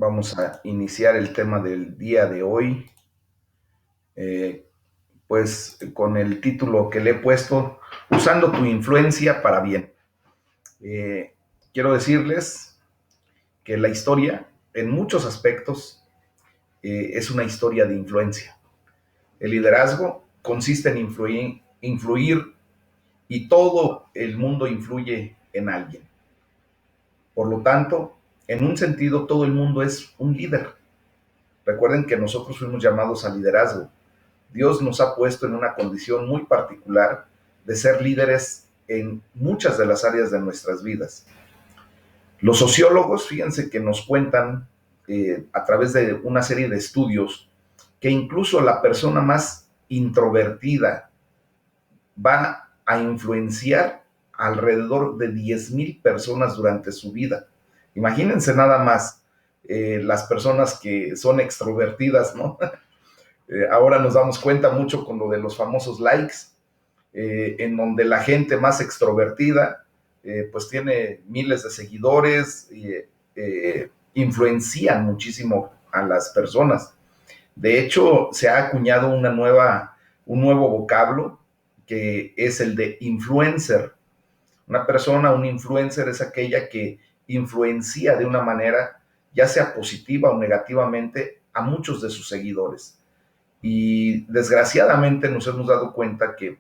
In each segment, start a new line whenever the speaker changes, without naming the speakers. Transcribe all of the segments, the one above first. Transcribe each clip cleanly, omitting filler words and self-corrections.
Vamos a iniciar el tema del día de hoy, eh, pues con el título que le he puesto, Usando tu influencia para bien. Eh, Quiero decirles que la historia, en muchos aspectos, es una historia de influencia. El liderazgo consiste en influir y todo el mundo influye en alguien. Por lo tanto, en un sentido, todo el mundo es un líder. Recuerden que nosotros fuimos llamados al liderazgo. Dios nos ha puesto en una condición muy particular de ser líderes en muchas de las áreas de nuestras vidas. Los sociólogos, fíjense que nos cuentan a través de una serie de estudios que incluso la persona más introvertida va a influenciar alrededor de 10,000 personas durante su vida. Imagínense nada más las personas que son extrovertidas, ¿no? Ahora nos damos cuenta mucho con lo de los famosos likes, en donde la gente más extrovertida pues tiene miles de seguidores y influencian muchísimo a las personas. De hecho, se ha acuñado un nuevo vocablo que es el de influencer. Una persona, un influencer es aquella que influencia de una manera, ya sea positiva o negativamente, a muchos de sus seguidores. Y desgraciadamente nos hemos dado cuenta que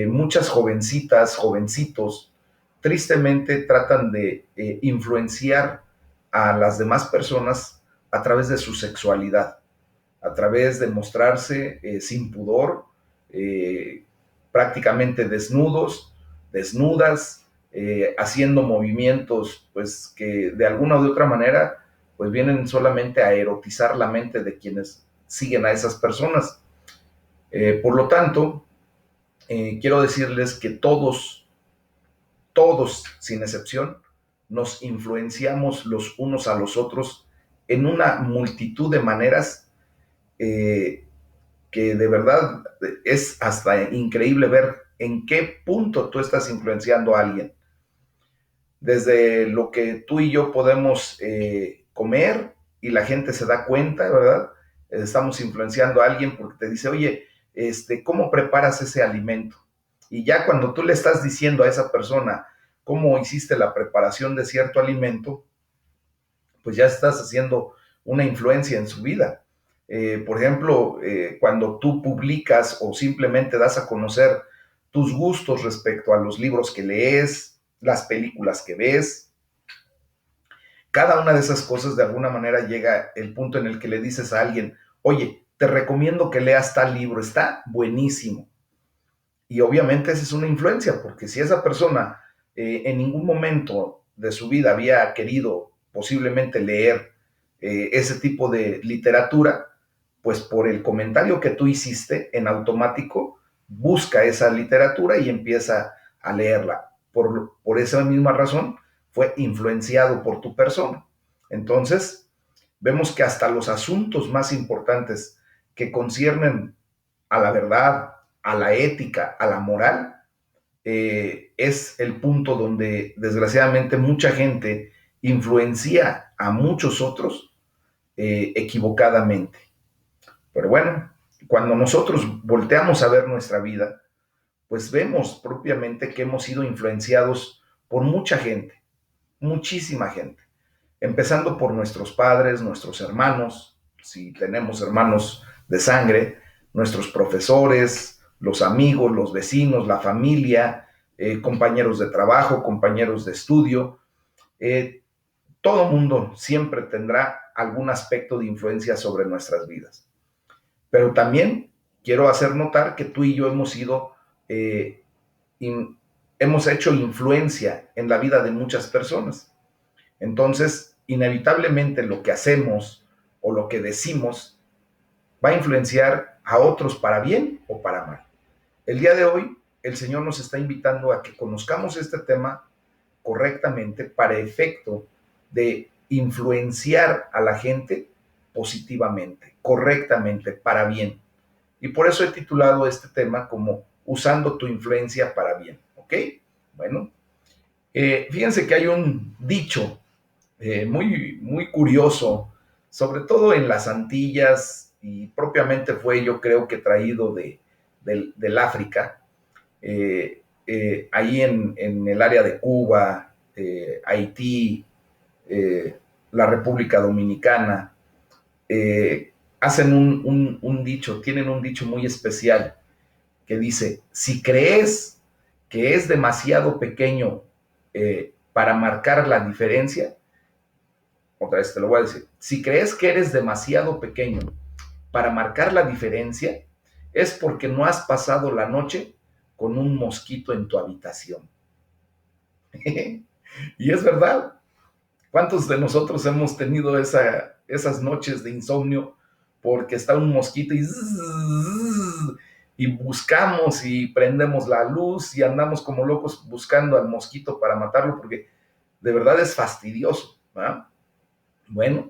muchas jovencitas, jovencitos, tristemente tratan de influenciar a las demás personas a través de su sexualidad, a través de mostrarse sin pudor, eh, prácticamente desnudos, desnudas, haciendo movimientos pues que de alguna u otra manera pues vienen solamente a erotizar la mente de quienes siguen a esas personas. Por lo tanto, quiero decirles que todos, sin excepción, nos influenciamos los unos a los otros en una multitud de maneras eh, que de verdad es hasta increíble ver en qué punto tú estás influenciando a alguien. Desde lo que tú y yo podemos comer y la gente se da cuenta, ¿verdad? Estamos influenciando a alguien porque te dice, oye, ¿cómo preparas ese alimento? Y ya cuando tú le estás diciendo a esa persona cómo hiciste la preparación de cierto alimento, pues ya estás haciendo una influencia en su vida. Por ejemplo, cuando tú publicas o simplemente das a conocer tus gustos respecto a los libros que lees, las películas que ves, cada una de esas cosas de alguna manera llega el punto en el que le dices a alguien, oye, te recomiendo que leas tal libro, está buenísimo. Y obviamente esa es una influencia, porque si esa persona en ningún momento de su vida había querido posiblemente leer ese tipo de literatura, pues por el comentario que tú hiciste, en automático busca esa literatura y empieza a leerla. Por esa misma razón fue influenciado por tu persona. Entonces, vemos que hasta los asuntos más importantes que conciernen a la verdad, a la ética, a la moral, es el punto donde desgraciadamente mucha gente influencia a muchos otros equivocadamente. Pero bueno, cuando nosotros volteamos a ver nuestra vida, pues vemos propiamente que hemos sido influenciados por mucha gente, muchísima gente, empezando por nuestros padres, nuestros hermanos, si tenemos hermanos de sangre, nuestros profesores, los amigos, los vecinos, la familia, compañeros de trabajo, compañeros de estudio. Eh, Todo mundo siempre tendrá algún aspecto de influencia sobre nuestras vidas. Pero también quiero hacer notar que tú y yo hemos sido, eh, hemos hecho influencia en la vida de muchas personas. Entonces, inevitablemente lo que hacemos o lo que decimos va a influenciar a otros para bien o para mal. El día de hoy, el Señor nos está invitando a que conozcamos este tema correctamente para efecto de influenciar a la gente positivamente, correctamente, para bien. Y por eso he titulado este tema como Usando tu influencia para bien. ¿Ok? Bueno, fíjense que hay un dicho muy curioso sobre todo en las Antillas, y propiamente fue, yo creo que traído del África, ahí en el área de Cuba, Haití, la República Dominicana, hacen un dicho, tienen un dicho muy especial que dice: si crees que es demasiado pequeño para marcar la diferencia, otra vez te lo voy a decir, si crees que eres demasiado pequeño para marcar la diferencia, es porque no has pasado la noche con un mosquito en tu habitación. Y es verdad. ¿Cuántos de nosotros hemos tenido esas noches de insomnio porque está un mosquito y buscamos y prendemos la luz y andamos como locos buscando al mosquito para matarlo porque de verdad es fastidioso, ¿verdad? Bueno,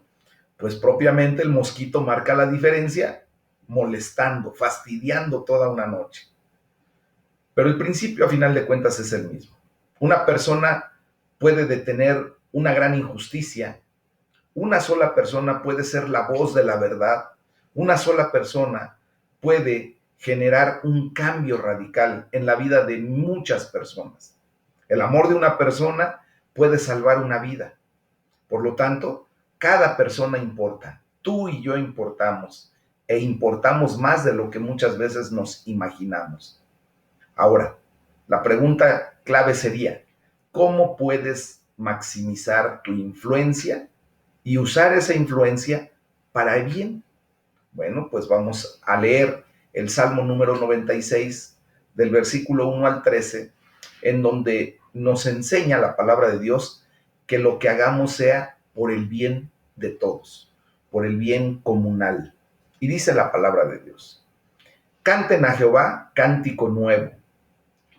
pues propiamente el mosquito marca la diferencia molestando, fastidiando toda una noche. Pero el principio a final de cuentas es el mismo. Una persona puede detener una gran injusticia. Una sola persona puede ser la voz de la verdad. Una sola persona puede generar un cambio radical en la vida de muchas personas. El amor de una persona puede salvar una vida. Por lo tanto, cada persona importa. Tú y yo importamos e importamos más de lo que muchas veces nos imaginamos. Ahora, la pregunta clave sería: ¿cómo puedes maximizar tu influencia y usar esa influencia para el bien? Bueno, pues vamos a leer el Salmo número 96, del versículo 1 al 13, en donde nos enseña la palabra de Dios que lo que hagamos sea por el bien de todos, por el bien comunal. Y dice la palabra de Dios: canten a Jehová cántico nuevo,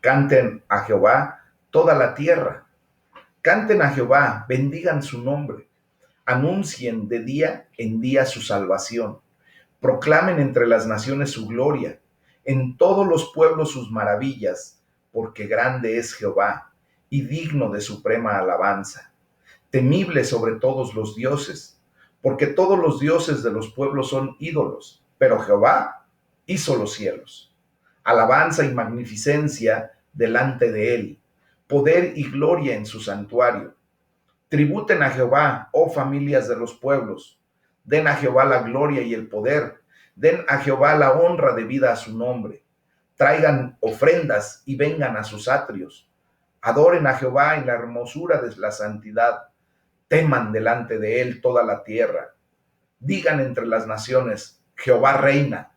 canten a Jehová toda la tierra, canten a Jehová, bendigan su nombre, anuncien de día en día su salvación, proclamen entre las naciones su gloria, en todos los pueblos sus maravillas, porque grande es Jehová y digno de suprema alabanza, temible sobre todos los dioses, porque todos los dioses de los pueblos son ídolos, pero Jehová hizo los cielos. Alabanza y magnificencia delante de él, poder y gloria en su santuario. Tributen a Jehová, oh familias de los pueblos. Den a Jehová la gloria y el poder. Den a Jehová la honra debida a su nombre. Traigan ofrendas y vengan a sus atrios. Adoren a Jehová en la hermosura de la santidad. Teman delante de él toda la tierra. Digan entre las naciones: Jehová reina.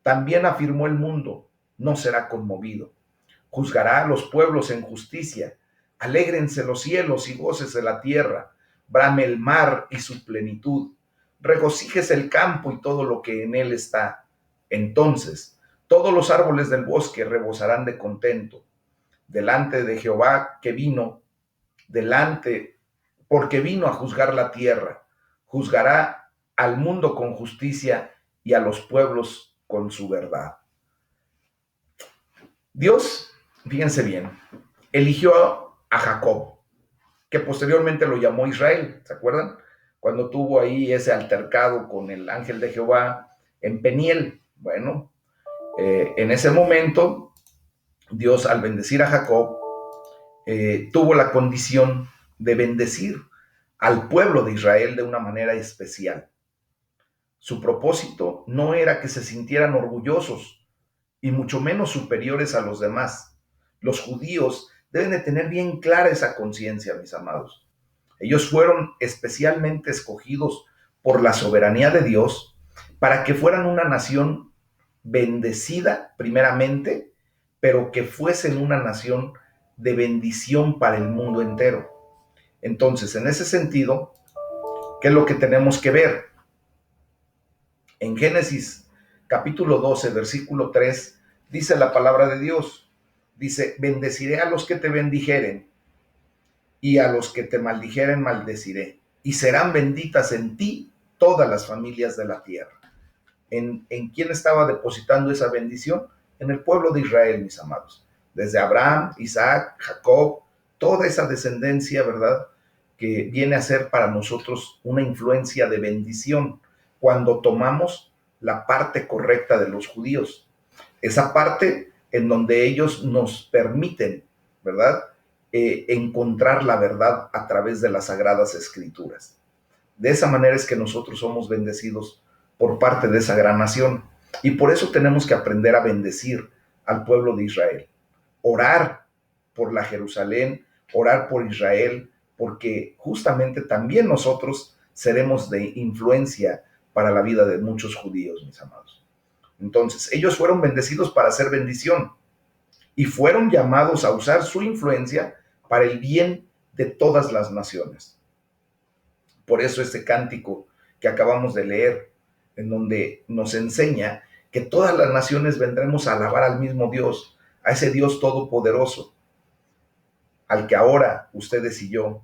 También afirmó el mundo, no será conmovido. Juzgará a los pueblos en justicia. Alégrense los cielos y gócese la tierra. Brame el mar y su plenitud. Regocíjese el campo y todo lo que en él está. Entonces todos los árboles del bosque rebosarán de contento. Delante de Jehová que vino, delante, porque vino a juzgar la tierra. Juzgará al mundo con justicia y a los pueblos con su verdad. Dios, fíjense bien, eligió a Jacob, que posteriormente lo llamó Israel, ¿se acuerdan? Cuando tuvo ahí ese altercado con el ángel de Jehová en Peniel. Bueno, en ese momento, Dios, al bendecir a Jacob, tuvo la condición de bendecir al pueblo de Israel de una manera especial. Su propósito no era que se sintieran orgullosos y mucho menos superiores a los demás. Los judíos deben de tener bien clara esa conciencia, mis amados. Ellos fueron especialmente escogidos por la soberanía de Dios para que fueran una nación bendecida primeramente, pero que fuesen una nación de bendición para el mundo entero. Entonces, en ese sentido, ¿qué es lo que tenemos que ver? En Génesis capítulo 12, versículo 3, dice la palabra de Dios, dice: bendeciré a los que te bendijeren y a los que te maldijeren maldeciré, y serán benditas en ti todas las familias de la tierra. ¿En quién estaba depositando esa bendición? En el pueblo de Israel, mis amados. Desde Abraham, Isaac, Jacob, toda esa descendencia, ¿verdad? que viene a ser para nosotros una influencia de bendición cuando tomamos la parte correcta de los judíos. Esa parte en donde ellos nos permiten, ¿verdad? Encontrar la verdad a través de las sagradas escrituras. De esa manera es que nosotros somos bendecidos por parte de esa gran nación. Y por eso tenemos que aprender a bendecir al pueblo de Israel. Orar por la Jerusalén, orar por Israel, porque justamente también nosotros seremos de influencia para la vida de muchos judíos, mis amados. Entonces, ellos fueron bendecidos para hacer bendición y fueron llamados a usar su influencia para el bien de todas las naciones. Por eso este cántico que acabamos de leer, en donde nos enseña que todas las naciones vendremos a alabar al mismo Dios, a ese Dios todopoderoso, al que ahora ustedes y yo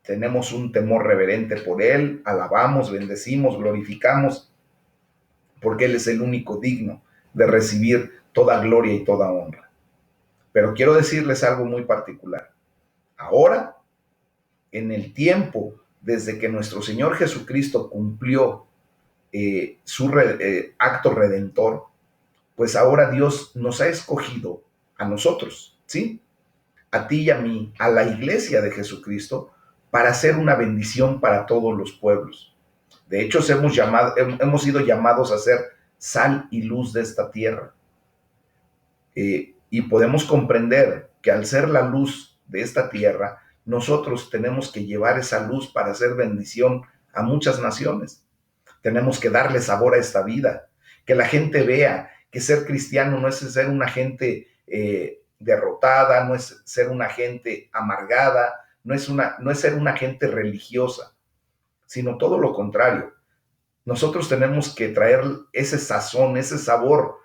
tenemos un temor reverente por Él, alabamos, bendecimos, glorificamos, porque Él es el único digno de recibir toda gloria y toda honra. Pero quiero decirles algo muy particular. Ahora, en el tiempo desde que nuestro Señor Jesucristo cumplió su acto redentor, pues ahora Dios nos ha escogido a nosotros, ¿sí? A ti y a mí, a la iglesia de Jesucristo, para ser una bendición para todos los pueblos. De hecho, hemos sido llamados a ser sal y luz de esta tierra. Y podemos comprender que al ser la luz de esta tierra, nosotros tenemos que llevar esa luz para hacer bendición a muchas naciones. Tenemos que darle sabor a esta vida, que la gente vea que ser cristiano no es ser una gente derrotada, no es ser una gente amargada, no es ser una gente religiosa, sino todo lo contrario. Nosotros tenemos que traer ese sazón, ese sabor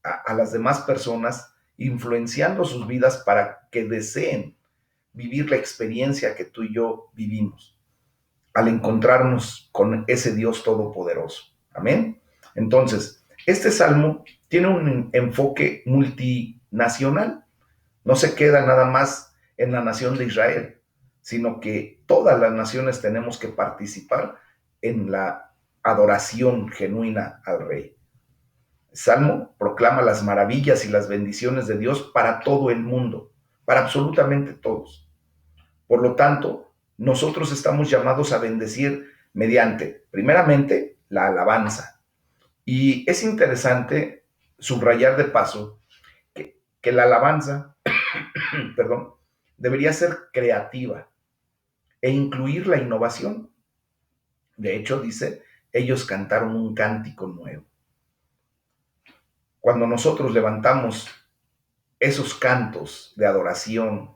a las demás personas, influenciando sus vidas para que deseen vivir la experiencia que tú y yo vivimos al encontrarnos con ese Dios todopoderoso. Amén. Entonces, este salmo tiene un enfoque multinacional. No se queda nada más en la nación de Israel, sino que todas las naciones tenemos que participar en la adoración genuina al Rey. El Salmo proclama las maravillas y las bendiciones de Dios para todo el mundo, para absolutamente todos. Por lo tanto, nosotros estamos llamados a bendecir mediante, primeramente, la alabanza. Y es interesante subrayar de paso que la alabanza, perdón, debería ser creativa e incluir la innovación. De hecho, dice, ellos cantaron un cántico nuevo. Cuando nosotros levantamos esos cantos de adoración,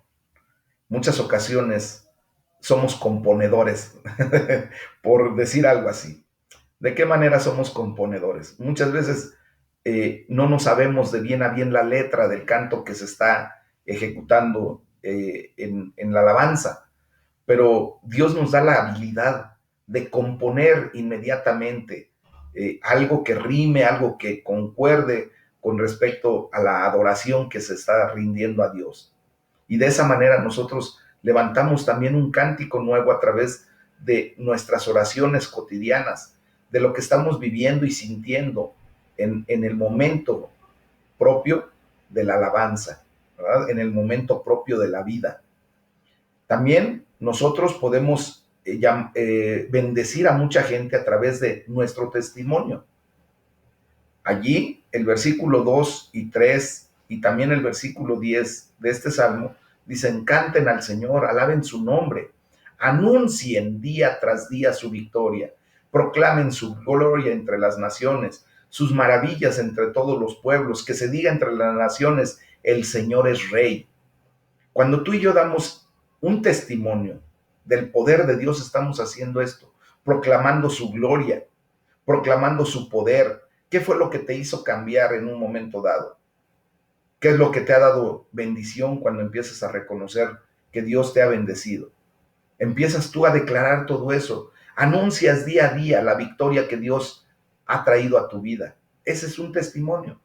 muchas ocasiones somos componedores, por decir algo así. ¿De qué manera somos componedores? Muchas veces no nos sabemos de bien a bien la letra del canto que se está ejecutando en la alabanza, pero Dios nos da la habilidad de componer inmediatamente algo que rime, algo que concuerde con respecto a la adoración que se está rindiendo a Dios. Y de esa manera nosotros levantamos también un cántico nuevo a través de nuestras oraciones cotidianas, de lo que estamos viviendo y sintiendo en el momento propio de la alabanza, ¿verdad? En el momento propio de la vida. También nosotros podemos bendecir a mucha gente a través de nuestro testimonio. Allí el versículo 2 y 3 y también el versículo 10 de este salmo dicen: canten al Señor, alaben su nombre, anuncien día tras día su victoria, proclamen su gloria entre las naciones, sus maravillas entre todos los pueblos, que se diga entre las naciones, el Señor es Rey. Cuando tú y yo damos un testimonio del poder de Dios, estamos haciendo esto, proclamando su gloria, proclamando su poder. ¿Qué fue lo que te hizo cambiar en un momento dado? ¿Qué es lo que te ha dado bendición cuando empiezas a reconocer que Dios te ha bendecido? Empiezas tú a declarar todo eso. Anuncias día a día la victoria que Dios ha traído a tu vida. Ese es un testimonio.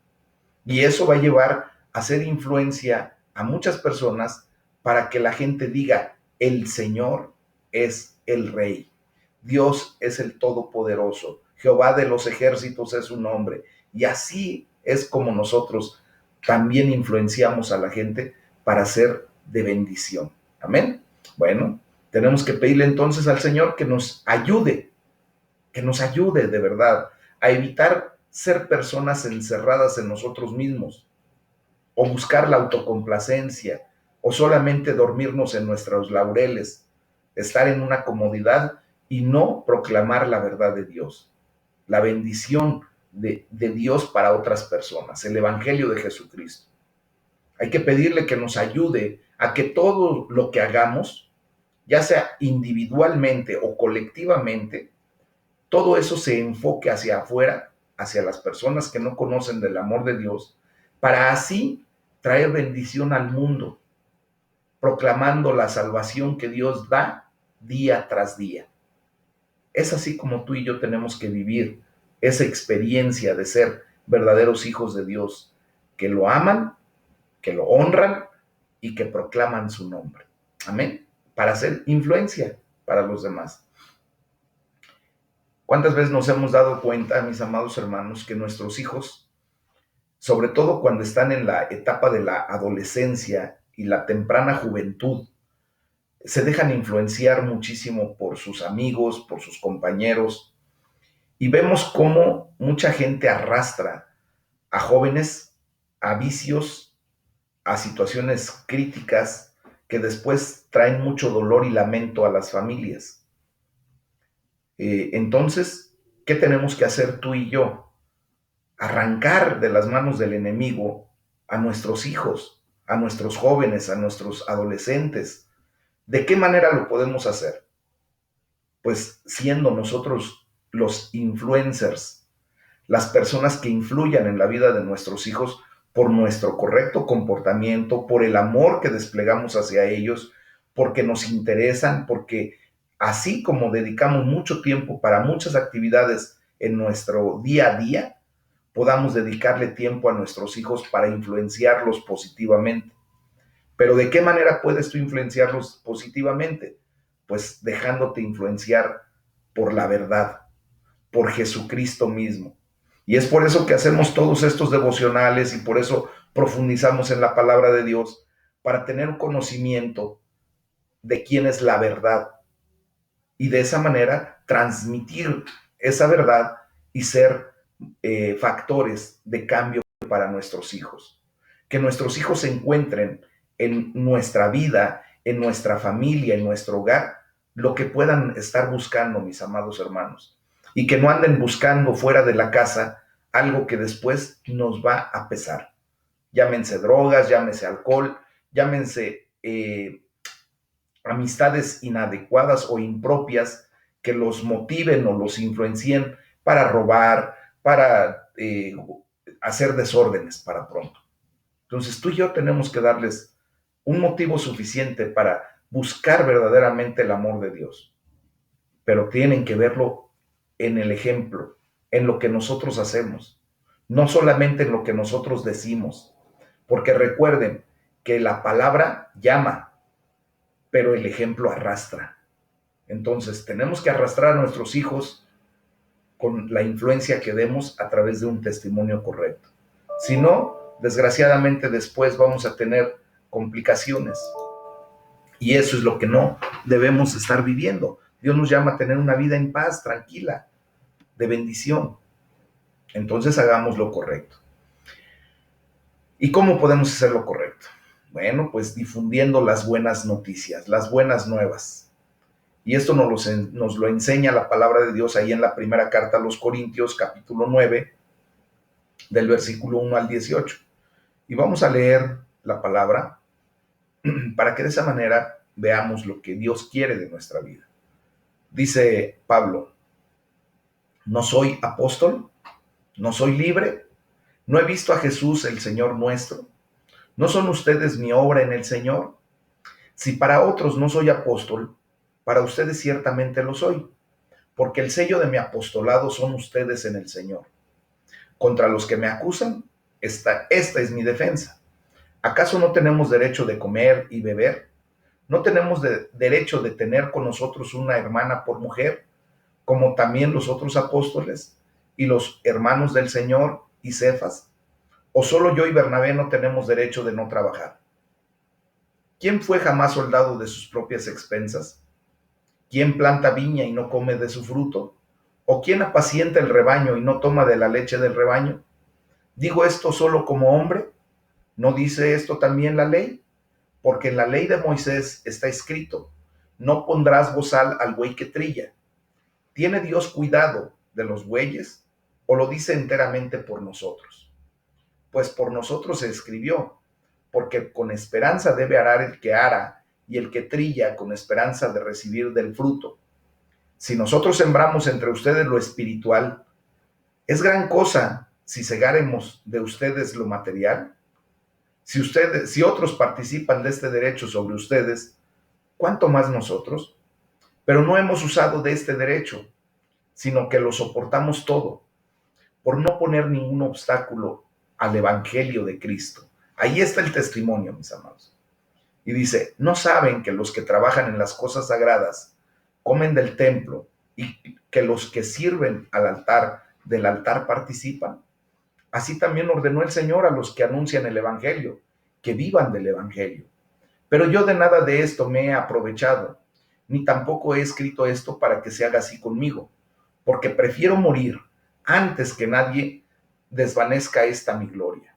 Y eso va a llevar a hacer influencia a muchas personas para que la gente diga, el Señor es el Rey. Dios es el Todopoderoso. Jehová de los ejércitos es su nombre. Y así es como nosotros también influenciamos a la gente para ser de bendición. Amén. Bueno, tenemos que pedirle entonces al Señor que nos ayude de verdad a evitar ser personas encerradas en nosotros mismos, o buscar la autocomplacencia, o solamente dormirnos en nuestros laureles, estar en una comodidad y no proclamar la verdad de Dios, la bendición de Dios para otras personas, el Evangelio de Jesucristo. Hay que pedirle que nos ayude a que todo lo que hagamos, ya sea individualmente o colectivamente, todo eso se enfoque hacia afuera, hacia las personas que no conocen del amor de Dios, para así traer bendición al mundo, proclamando la salvación que Dios da día tras día. Es así como tú y yo tenemos que vivir esa experiencia de ser verdaderos hijos de Dios, que lo aman, que lo honran y que proclaman su nombre. Amén. Para hacer influencia para los demás. ¿Cuántas veces nos hemos dado cuenta, mis amados hermanos, que nuestros hijos, sobre todo cuando están en la etapa de la adolescencia y la temprana juventud, se dejan influenciar muchísimo por sus amigos, por sus compañeros, y vemos cómo mucha gente arrastra a jóvenes a vicios, a situaciones críticas que después traen mucho dolor y lamento a las familias? Entonces, ¿qué tenemos que hacer tú y yo? Arrancar de las manos del enemigo a nuestros hijos, a nuestros jóvenes, a nuestros adolescentes. ¿De qué manera lo podemos hacer? Pues siendo nosotros los influencers, las personas que influyan en la vida de nuestros hijos por nuestro correcto comportamiento, por el amor que desplegamos hacia ellos, porque nos interesan, porque así como dedicamos mucho tiempo para muchas actividades en nuestro día a día, podamos dedicarle tiempo a nuestros hijos para influenciarlos positivamente. Pero ¿de qué manera puedes tú influenciarlos positivamente? Pues dejándote influenciar por la verdad, por Jesucristo mismo. Y es por eso que hacemos todos estos devocionales y por eso profundizamos en la palabra de Dios, para tener un conocimiento de quién es la verdad y de esa manera transmitir esa verdad y ser factores de cambio para nuestros hijos. Que nuestros hijos se encuentren en nuestra vida, en nuestra familia, en nuestro hogar, lo que puedan estar buscando, mis amados hermanos. Y que no anden buscando fuera de la casa algo que después nos va a pesar. Llámense drogas, llámense alcohol, llámense amistades inadecuadas o impropias que los motiven o los influencien para robar, para hacer desórdenes para pronto. Entonces tú y yo tenemos que darles un motivo suficiente para buscar verdaderamente el amor de Dios, pero tienen que verlo en el ejemplo, en lo que nosotros hacemos, no solamente en lo que nosotros decimos, porque recuerden que la palabra llama, pero el ejemplo arrastra. Entonces tenemos que arrastrar a nuestros hijos con la influencia que demos a través de un testimonio correcto. Si no, desgraciadamente después vamos a tener complicaciones. Y eso es lo que no debemos estar viviendo. Dios nos llama a tener una vida en paz, tranquila, de bendición. Entonces hagamos lo correcto. ¿Y cómo podemos hacer lo correcto? Bueno, pues difundiendo las buenas noticias, las buenas nuevas. Y esto nos lo enseña la palabra de Dios ahí en la primera carta a los Corintios, capítulo 9, del versículo 1 al 18. Y vamos a leer la palabra para que de esa manera veamos lo que Dios quiere de nuestra vida. Dice Pablo: ¿no soy apóstol? ¿No soy libre? ¿No he visto a Jesús el Señor nuestro? ¿No son ustedes mi obra en el Señor? Si para otros no soy apóstol, para ustedes ciertamente lo soy, porque el sello de mi apostolado son ustedes en el Señor. Contra los que me acusan, esta es mi defensa. ¿Acaso no tenemos derecho de comer y beber? no tenemos derecho de tener con nosotros una hermana por mujer, como también los otros apóstoles y los hermanos del Señor y Cefas? ¿O solo yo y Bernabé no tenemos derecho de no trabajar? ¿Quién fue jamás soldado de sus propias expensas? ¿Quién planta viña y no come de su fruto? ¿O quién apacienta el rebaño y no toma de la leche del rebaño? ¿Digo esto solo como hombre? ¿No dice esto también la ley? Porque en la ley de Moisés está escrito: no pondrás bozal al buey que trilla. ¿Tiene Dios cuidado de los bueyes o lo dice enteramente por nosotros? Pues por nosotros se escribió, porque con esperanza debe arar el que ara, y el que trilla con esperanza de recibir del fruto. Si nosotros sembramos entre ustedes lo espiritual, ¿es gran cosa si segáremos de ustedes lo material? Si otros participan de este derecho sobre ustedes, ¿cuánto más nosotros? Pero no hemos usado de este derecho, sino que lo soportamos todo, por no poner ningún obstáculo al Evangelio de Cristo. Ahí está el testimonio, mis amados. Y dice: ¿no saben que los que trabajan en las cosas sagradas comen del templo y que los que sirven al altar del altar participan? Así también ordenó el Señor a los que anuncian el Evangelio, que vivan del Evangelio. Pero yo de nada de esto me he aprovechado, ni tampoco he escrito esto para que se haga así conmigo, porque prefiero morir antes que nadie desvanezca esta mi gloria.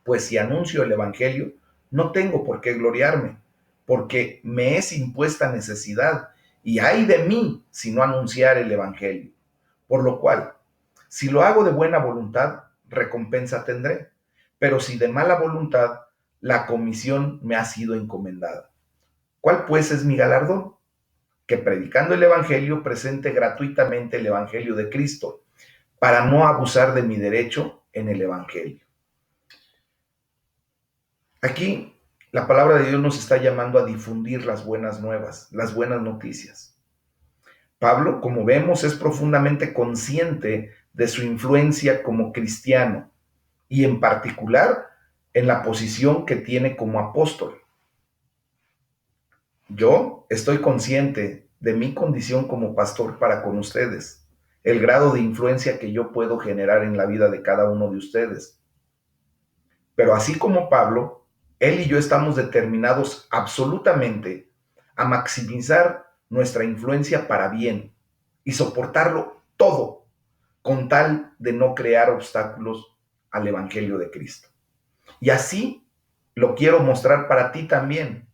Pues si anuncio el Evangelio, no tengo por qué gloriarme, porque me es impuesta necesidad, y ay de mí si no anunciar el Evangelio. Por lo cual, si lo hago de buena voluntad, recompensa tendré, pero si de mala voluntad, la comisión me ha sido encomendada. ¿Cuál pues es mi galardón? Que predicando el Evangelio presente gratuitamente el Evangelio de Cristo, para no abusar de mi derecho en el Evangelio. Aquí la palabra de Dios nos está llamando a difundir las buenas nuevas, las buenas noticias. Pablo, como vemos, es profundamente consciente de su influencia como cristiano y en particular en la posición que tiene como apóstol. Yo estoy consciente de mi condición como pastor para con ustedes, el grado de influencia que yo puedo generar en la vida de cada uno de ustedes. Pero así como Pablo, él y yo estamos determinados absolutamente a maximizar nuestra influencia para bien y soportarlo todo con tal de no crear obstáculos al Evangelio de Cristo. Y así lo quiero mostrar para ti también.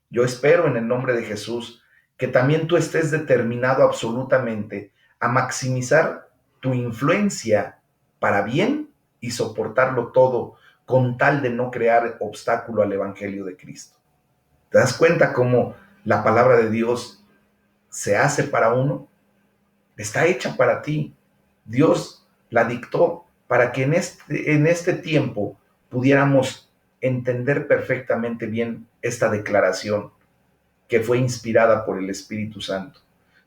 Yo espero en el nombre de Jesús que también tú estés determinado absolutamente a maximizar tu influencia para bien y soportarlo todo con tal de no crear obstáculo al Evangelio de Cristo. ¿Te das cuenta cómo la palabra de Dios se hace para uno? Está hecha para ti. Dios la dictó para que en este tiempo pudiéramos entender perfectamente bien esta declaración que fue inspirada por el Espíritu Santo.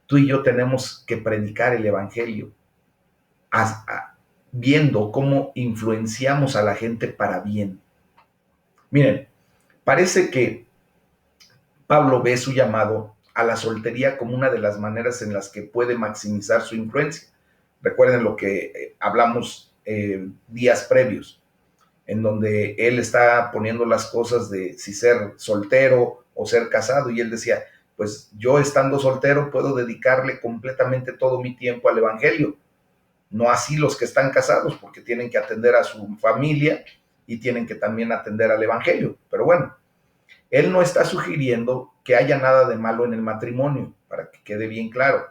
Tú y yo tenemos que predicar el Evangelio, viendo cómo influenciamos a la gente para bien. Miren, parece que Pablo ve su llamado a la soltería como una de las maneras en las que puede maximizar su influencia. Recuerden lo que hablamos días previos, en donde él está poniendo las cosas de si ser soltero o ser casado, y él decía: pues yo estando soltero puedo dedicarle completamente todo mi tiempo al Evangelio, no así los que están casados, porque tienen que atender a su familia y tienen que también atender al Evangelio. Pero bueno, él no está sugiriendo que haya nada de malo en el matrimonio, para que quede bien claro,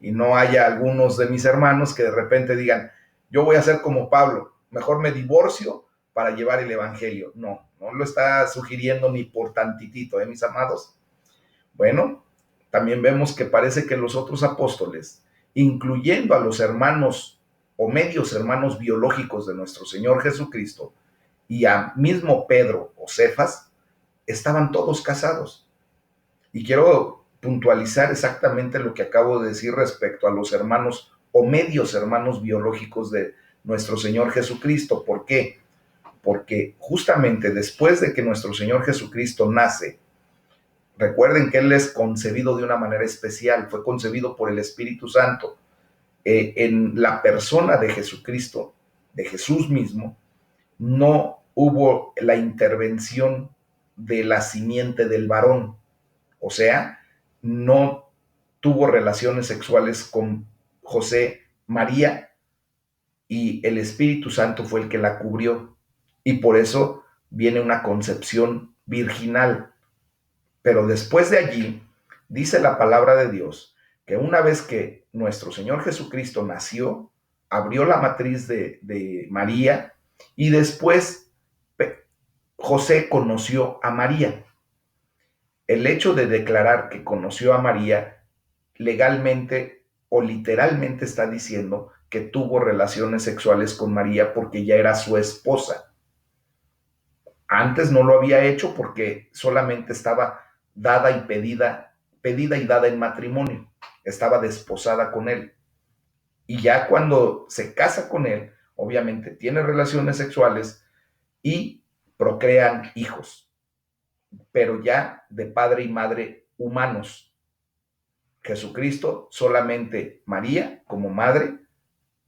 y no haya algunos de mis hermanos que de repente digan: yo voy a ser como Pablo, mejor me divorcio para llevar el Evangelio. No, no lo está sugiriendo ni por tantitito, mis amados. Bueno, también vemos que parece que los otros apóstoles, incluyendo a los hermanos o medios hermanos biológicos de nuestro Señor Jesucristo, y a mismo Pedro o Cefas, estaban todos casados. Y quiero puntualizar exactamente lo que acabo de decir respecto a los hermanos o medios hermanos biológicos de nuestro Señor Jesucristo. ¿Por qué? Porque justamente después de que nuestro Señor Jesucristo nace, Recuerden que Él es concebido de una manera especial, fue concebido por el Espíritu Santo. En la persona de Jesucristo, de Jesús mismo, no hubo la intervención de la simiente del varón, o sea, no tuvo relaciones sexuales con José María y el Espíritu Santo fue el que la cubrió y por eso viene una concepción virginal. Pero después de allí, dice la palabra de Dios que una vez que nuestro Señor Jesucristo nació, abrió la matriz de María y después José conoció a María. El hecho de declarar que conoció a María legalmente o literalmente está diciendo que tuvo relaciones sexuales con María porque ya era su esposa. Antes no lo había hecho porque solamente estaba dada y pedida y dada en matrimonio. Estaba desposada con él. Y ya cuando se casa con él, obviamente tiene relaciones sexuales y procrean hijos, pero ya de padre y madre humanos. Jesucristo, solamente María como madre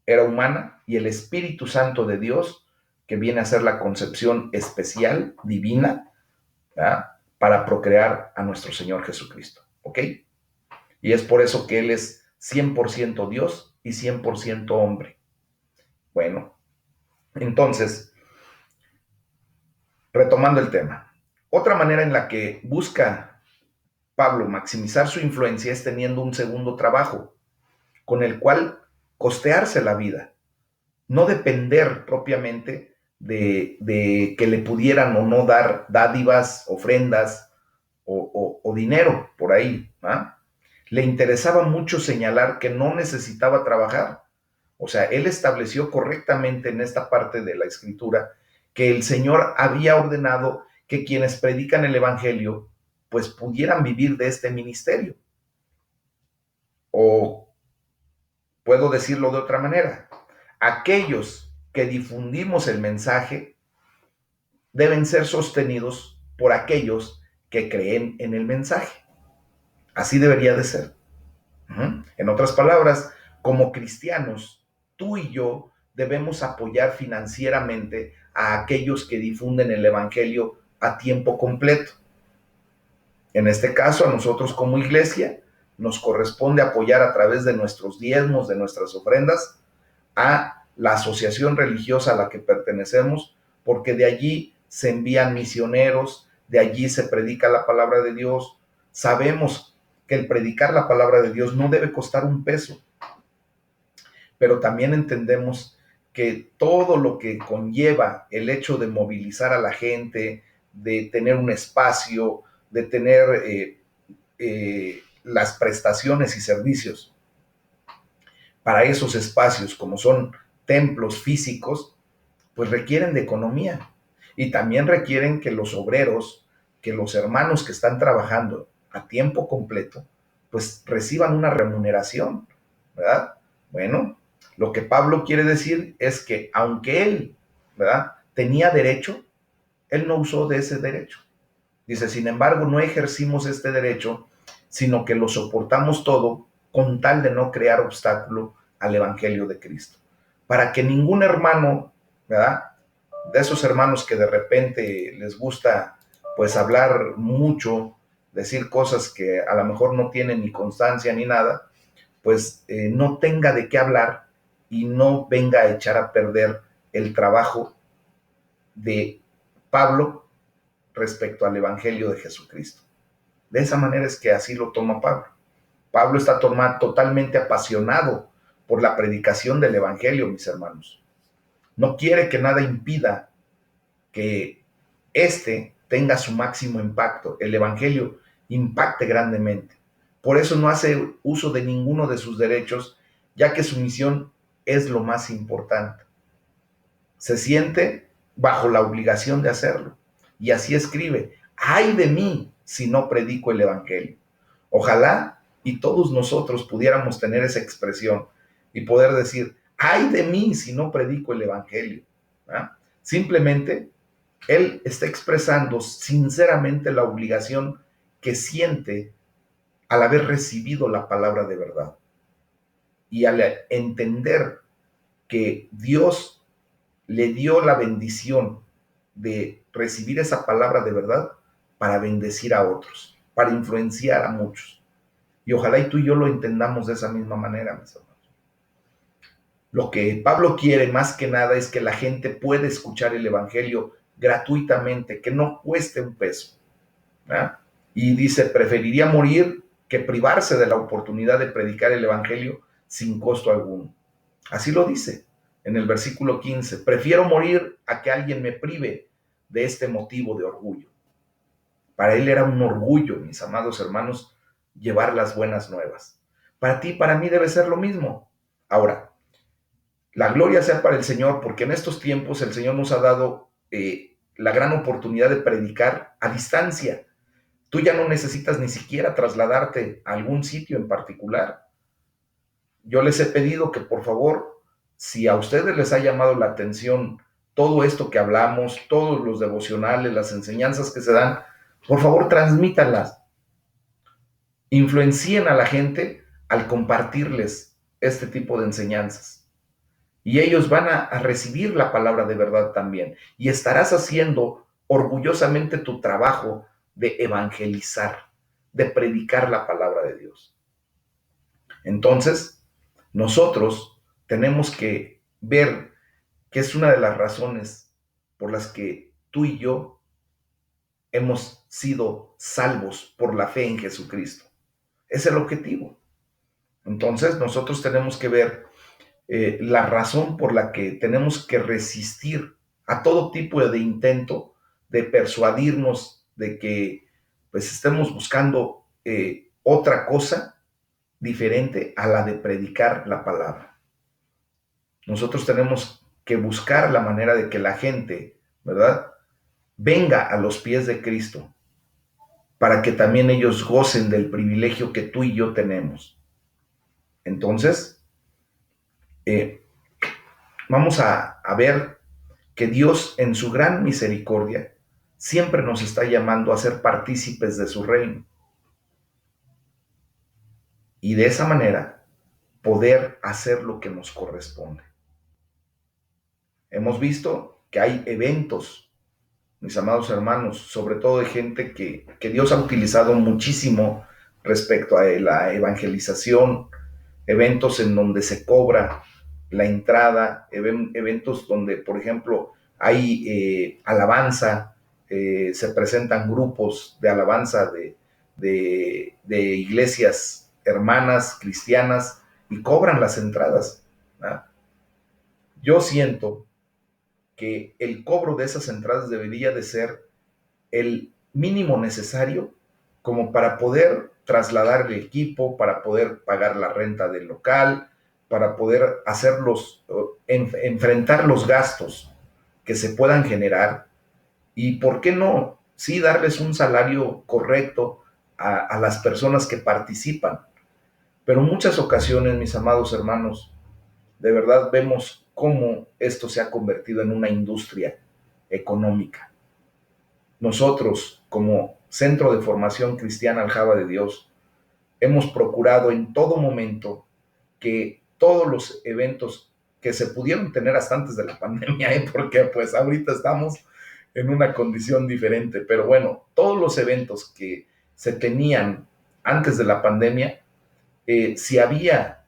era humana y el Espíritu Santo de Dios, que viene a ser la concepción especial, divina, ¿verdad?, para procrear a nuestro Señor Jesucristo. ¿Ok? Y es por eso que Él es 100% Dios y 100% hombre. Bueno, entonces, retomando el tema, otra manera en la que busca Pablo maximizar su influencia es teniendo un segundo trabajo, con el cual costearse la vida, no depender propiamente de que le pudieran o no dar dádivas, ofrendas o dinero por ahí. ¿Ah? Le interesaba mucho señalar que no necesitaba trabajar. O sea, él estableció correctamente en esta parte de la escritura que el Señor había ordenado que quienes predican el Evangelio pues pudieran vivir de este ministerio. O puedo decirlo de otra manera, aquellos que difundimos el mensaje deben ser sostenidos por aquellos que creen en el mensaje. Así debería de ser. En otras palabras, como cristianos, tú y yo debemos apoyar financieramente a aquellos que difunden el Evangelio a tiempo completo. En este caso, a nosotros como iglesia, nos corresponde apoyar a través de nuestros diezmos, de nuestras ofrendas, a la asociación religiosa a la que pertenecemos, porque de allí se envían misioneros, de allí se predica la palabra de Dios. Sabemos que el predicar la palabra de Dios no debe costar un peso, pero también entendemos que todo lo que conlleva el hecho de movilizar a la gente, de tener un espacio, de tener las prestaciones y servicios para esos espacios, como son templos físicos, pues requieren de economía y también requieren que los obreros, que los hermanos que están trabajando a tiempo completo, pues reciban una remuneración, ¿verdad? Bueno, lo que Pablo quiere decir es que aunque él, ¿verdad?, tenía derecho, él no usó de ese derecho. Dice, sin embargo, no ejercimos este derecho, sino que lo soportamos todo con tal de no crear obstáculo al Evangelio de Cristo. Para que ningún hermano, ¿verdad?, de esos hermanos que de repente les gusta pues hablar mucho, decir cosas que a lo mejor no tienen ni constancia ni nada, pues no tenga de qué hablar y no venga a echar a perder el trabajo de Pablo respecto al Evangelio de Jesucristo. De esa manera es que así lo toma Pablo. Pablo está totalmente apasionado por la predicación del Evangelio, mis hermanos. No quiere que nada impida que éste tenga su máximo impacto, el Evangelio impacte grandemente. Por eso no hace uso de ninguno de sus derechos, ya que su misión es lo más importante. Se siente bajo la obligación de hacerlo. Y así escribe, ¡ay de mí si no predico el Evangelio! Ojalá y todos nosotros pudiéramos tener esa expresión y poder decir, ¡ay de mí si no predico el Evangelio! ¿Ah? Simplemente él está expresando sinceramente la obligación que siente al haber recibido la palabra de verdad y al entender que Dios le dio la bendición de recibir esa palabra de verdad para bendecir a otros, para influenciar a muchos. Y ojalá y tú y yo lo entendamos de esa misma manera, mis hermanos. Lo que Pablo quiere más que nada es que la gente pueda escuchar el Evangelio gratuitamente, que no cueste un peso. ¿Verdad? Y dice, preferiría morir que privarse de la oportunidad de predicar el Evangelio sin costo alguno. Así lo dice en el versículo 15. Prefiero morir a que alguien me prive de este motivo de orgullo. Para él era un orgullo, mis amados hermanos, llevar las buenas nuevas. Para ti, para mí debe ser lo mismo. Ahora, la gloria sea para el Señor, porque en estos tiempos el Señor nos ha dado la gran oportunidad de predicar a distancia. Tú ya no necesitas ni siquiera trasladarte a algún sitio en particular. Yo les he pedido que por favor, si a ustedes les ha llamado la atención todo esto que hablamos, todos los devocionales, las enseñanzas que se dan, por favor transmítanlas. Influencien a la gente al compartirles este tipo de enseñanzas. Y ellos van a recibir la palabra de verdad también. Y estarás haciendo orgullosamente tu trabajo de evangelizar, de predicar la palabra de Dios. Entonces, nosotros tenemos que ver que es una de las razones por las que tú y yo hemos sido salvos por la fe en Jesucristo. Es el objetivo. Entonces, nosotros tenemos que ver la razón por la que tenemos que resistir a todo tipo de intento de persuadirnos de que pues estemos buscando otra cosa diferente a la de predicar la palabra. Nosotros tenemos que buscar la manera de que la gente, ¿verdad?, venga a los pies de Cristo para que también ellos gocen del privilegio que tú y yo tenemos. Entonces, vamos a ver que Dios en su gran misericordia siempre nos está llamando a ser partícipes de su reino. Y de esa manera poder hacer lo que nos corresponde. Hemos visto que hay eventos, mis amados hermanos, sobre todo de gente que Dios ha utilizado muchísimo respecto a la evangelización, eventos en donde se cobra la entrada, eventos donde, por ejemplo, hay alabanza, se presentan grupos de alabanza de iglesias hermanas cristianas y cobran las entradas, ¿verdad? Yo siento que el cobro de esas entradas debería de ser el mínimo necesario como para poder trasladar el equipo, para poder pagar la renta del local, para poder hacerlos, enfrentar los gastos que se puedan generar y, ¿por qué no? Sí, darles un salario correcto a las personas que participan. Pero en muchas ocasiones, mis amados hermanos, de verdad vemos cómo esto se ha convertido en una industria económica. Nosotros, como Centro de Formación Cristiana Aljaba de Dios, hemos procurado en todo momento que todos los eventos que se pudieron tener hasta antes de la pandemia, porque pues ahorita estamos en una condición diferente, pero bueno, todos los eventos que se tenían antes de la pandemia, si había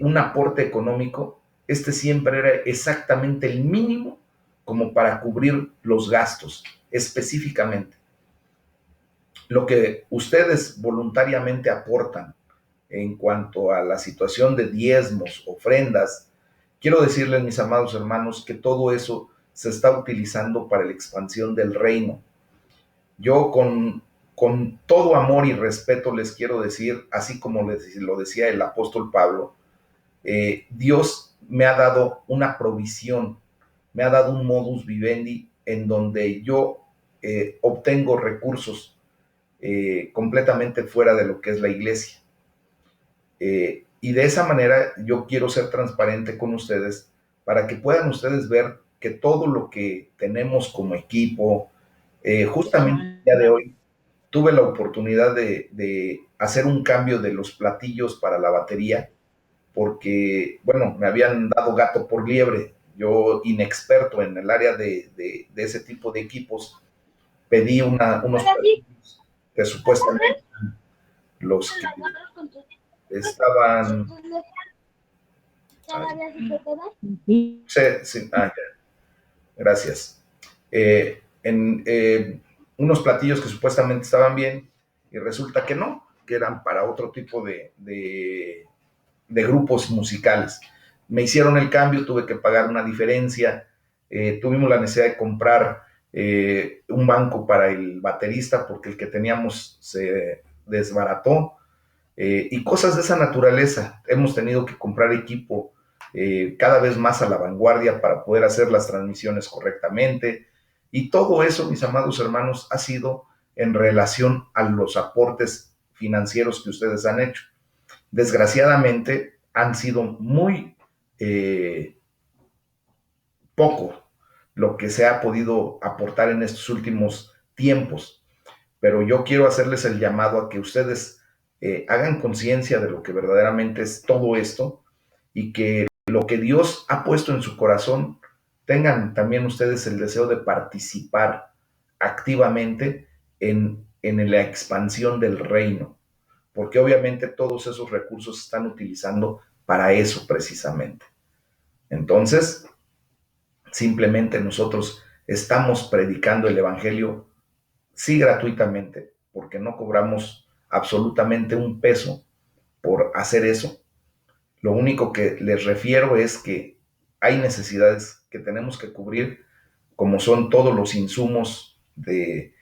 un aporte económico, este siempre era exactamente el mínimo como para cubrir los gastos específicamente. Lo que ustedes voluntariamente aportan en cuanto a la situación de diezmos, ofrendas, quiero decirles, mis amados hermanos, que todo eso se está utilizando para la expansión del reino. Yo con todo amor y respeto les quiero decir, así como lo decía el apóstol Pablo, Dios me ha dado una provisión, me ha dado un modus vivendi en donde yo obtengo recursos completamente fuera de lo que es la iglesia. Y de esa manera yo quiero ser transparente con ustedes para que puedan ustedes ver que todo lo que tenemos como equipo, justamente el día de hoy, tuve la oportunidad de hacer un cambio de los platillos para la batería, porque, bueno, me habían dado gato por liebre. Yo, inexperto en el área de ese tipo de equipos, pedí unos platillos que supuestamente los que estaban... ya, gracias. Unos platillos que supuestamente estaban bien y resulta que no, que eran para otro tipo de grupos musicales. Me hicieron el cambio, tuve que pagar una diferencia, tuvimos la necesidad de comprar un banco para el baterista porque el que teníamos se desbarató, y cosas de esa naturaleza. Hemos tenido que comprar equipo cada vez más a la vanguardia para poder hacer las transmisiones correctamente. Y todo eso, mis amados hermanos, ha sido en relación a los aportes financieros que ustedes han hecho. Desgraciadamente, han sido muy poco lo que se ha podido aportar en estos últimos tiempos. Pero yo quiero hacerles el llamado a que ustedes hagan conciencia de lo que verdaderamente es todo esto y que lo que Dios ha puesto en su corazón, tengan también ustedes el deseo de participar activamente en la expansión del reino, porque obviamente todos esos recursos se están utilizando para eso precisamente. Entonces, simplemente nosotros estamos predicando el Evangelio, sí, gratuitamente, porque no cobramos absolutamente un peso por hacer eso. Lo único que les refiero es que hay necesidades que tenemos que cubrir, como son todos los insumos de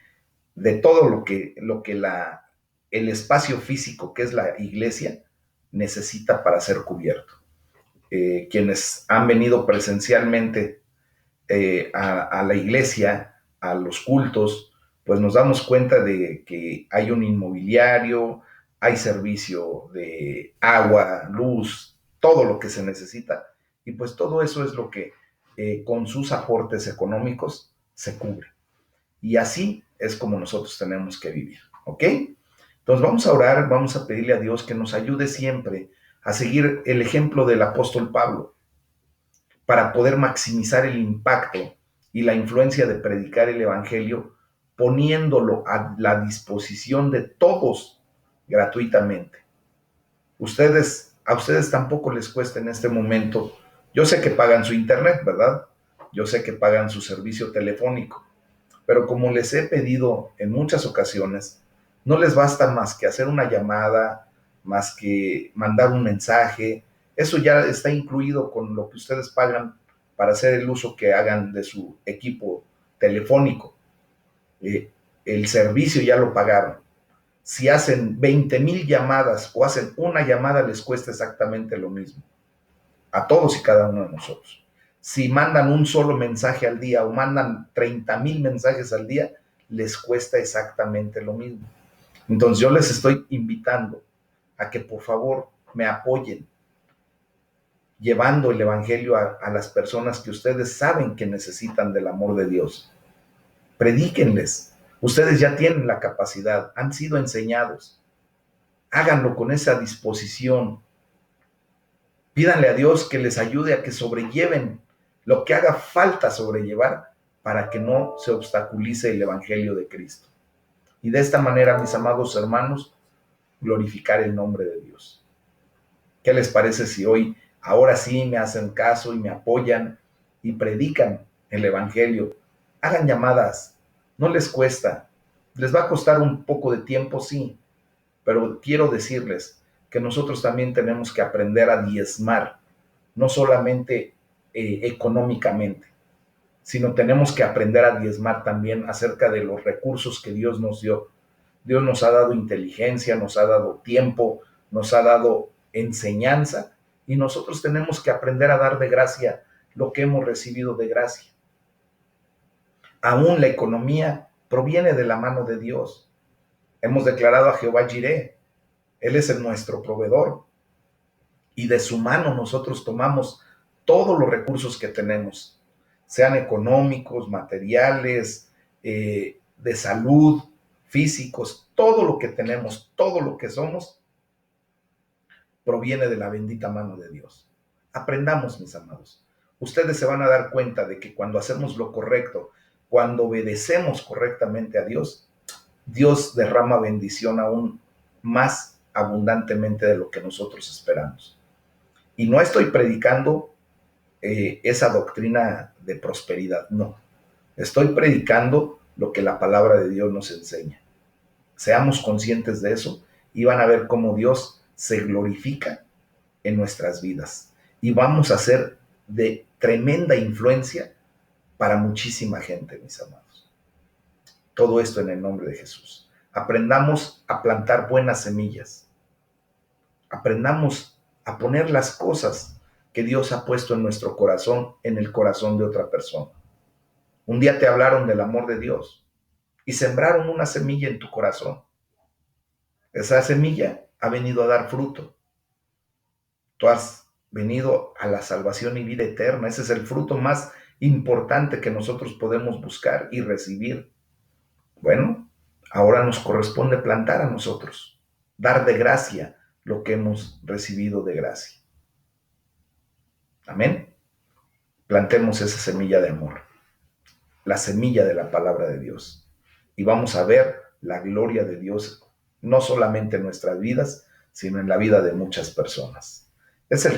todo lo que el espacio físico que es la iglesia necesita para ser cubierto. Quienes han venido presencialmente a la iglesia, a los cultos, pues nos damos cuenta de que hay un inmobiliario, hay servicio de agua, luz, todo lo que se necesita. Y pues todo eso es lo que con sus aportes económicos se cubre. Y así es como nosotros tenemos que vivir, ¿ok? Entonces vamos a orar, vamos a pedirle a Dios que nos ayude siempre a seguir el ejemplo del apóstol Pablo, para poder maximizar el impacto y la influencia de predicar el Evangelio, poniéndolo a la disposición de todos gratuitamente. A ustedes tampoco les cuesta en este momento. Yo sé que pagan su internet, ¿verdad? Yo sé que pagan su servicio telefónico, pero como les he pedido en muchas ocasiones, no les basta más que hacer una llamada, más que mandar un mensaje. Eso ya está incluido con lo que ustedes pagan para hacer el uso que hagan de su equipo telefónico. El servicio ya lo pagaron. Si hacen 20,000 llamadas o hacen una llamada, les cuesta exactamente lo mismo a todos y cada uno de nosotros. Si mandan un solo mensaje al día o mandan 30,000 mensajes al día, les cuesta exactamente lo mismo. Entonces yo les estoy invitando a que por favor me apoyen llevando el Evangelio a las personas que ustedes saben que necesitan del amor de Dios. Predíquenles. Ustedes ya tienen la capacidad, han sido enseñados. Háganlo con esa disposición. Pídanle a Dios que les ayude a que sobrelleven lo que haga falta sobrellevar para que no se obstaculice el Evangelio de Cristo. Y de esta manera, mis amados hermanos, glorificar el nombre de Dios. ¿Qué les parece si hoy, ahora sí, me hacen caso y me apoyan y predican el Evangelio? Hagan llamadas, no les cuesta. Les va a costar un poco de tiempo, sí, pero quiero decirles que nosotros también tenemos que aprender a diezmar, no solamente económicamente, sino tenemos que aprender a diezmar también acerca de los recursos que Dios nos dio. Dios nos ha dado inteligencia, nos ha dado tiempo, nos ha dado enseñanza, y nosotros tenemos que aprender a dar de gracia lo que hemos recibido de gracia. Aún la economía proviene de la mano de Dios. Hemos declarado a Jehová Jireh, Él es nuestro proveedor, y de su mano nosotros tomamos todos los recursos que tenemos, sean económicos, materiales, de salud, físicos, todo lo que tenemos, todo lo que somos, proviene de la bendita mano de Dios. Aprendamos, mis amados. Ustedes se van a dar cuenta de que cuando hacemos lo correcto, cuando obedecemos correctamente a Dios, Dios derrama bendición aún más abundantemente de lo que nosotros esperamos. Y no estoy predicando esa doctrina de prosperidad, no. Estoy predicando lo que la palabra de Dios nos enseña. Seamos conscientes de eso y van a ver cómo Dios se glorifica en nuestras vidas. Y vamos a ser de tremenda influencia para muchísima gente, mis amados. Todo esto en el nombre de Jesús. Aprendamos a plantar buenas semillas. Aprendamos a poner las cosas que Dios ha puesto en nuestro corazón, en el corazón de otra persona. Un día te hablaron del amor de Dios y sembraron una semilla en tu corazón. Esa semilla ha venido a dar fruto. Tú has venido a la salvación y vida eterna. Ese es el fruto más importante que nosotros podemos buscar y recibir. Bueno, ahora nos corresponde plantar a nosotros, dar de gracia lo que hemos recibido de gracia. Amén. Plantemos esa semilla de amor, la semilla de la palabra de Dios. Y vamos a ver la gloria de Dios, no solamente en nuestras vidas, sino en la vida de muchas personas. Es el